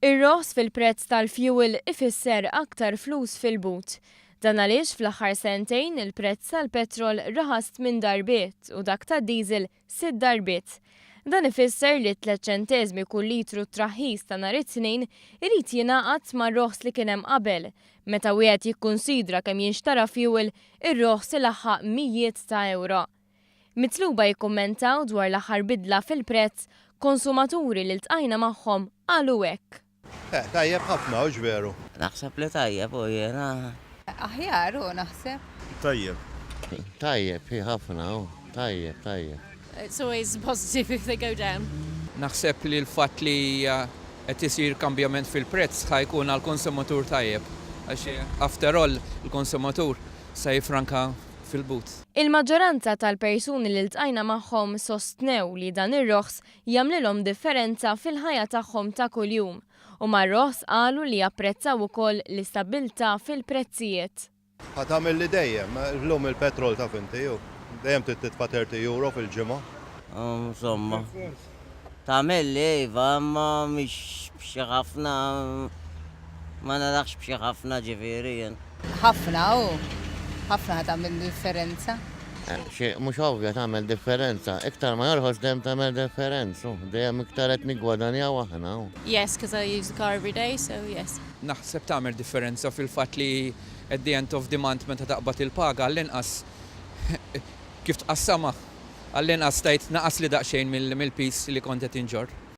Ir-roħs fil-prezz tal-fuel ifisser aktar flus fil-but. Dan għaliex fl-aħħar sentejn il-prezz tal-petrol raħast minn darbiet u dak tad-diesel 6 darbiet. Dan ifisser li 3 ċentesmi kull litru traħħis ta' nhar it-tnejn irid jingħaqad mar-roħs li kien hemm qabel. Meta wieħed jikkunsidra kemm jinxtara fuel, ir-roħs ilaħħaq mijiet ta' euro. Mitluba jikkummentaw dwar l-aħħar bidla fil-prezz, konsumaturi li ltqajna magħhom qalu hekk. Tajjeb ħafna, u veru. Naħseb li tajjeb u jena. Aħjar u naħseb. Tajjeb. Tajjeb, ħafna u tajjeb. It's always positive if they go down. Naħseb li l-fatt li qed isir kambjament fil-prezz ħajkun għall-konsumatur tajjeb. Għax after all il-konsumatur se jifranka fil-but. Il-maġġoranza tal-persuni li ltqajna magħhom sostnew li dan ir-roħs jagħmlilhom differenza fil-ħajja tagħhom ta' kuljum u mar-roħs qalu li japprezzaw ukoll l-istabbiltà fil-prezzijiet. Ħatamil li dejjem, llum il-petrol taf inti ju. Dejjem titfa' 30 euro fil-ġimgħa. Insomma. Tagħmel li iva, ma mhix b'xi ħafna ma narax b'xi ħafna ġifieri jien. Ħafna ħatamil differenza. Mhux ovvja tagħmel differenza. Iktar ma jorħos dejjem tagħmel differenza. Dejjem iktar qed niggwadanjaw aħna. Yes, because I use the car every day, so yes. Naħseb tagħmel differenza fil-fatt li at the end of the month meta taqbad il-paga għall-inqas kif tqassama għall-inqas tajt naqas li daqsxejn mill-pis li kont qed inġor.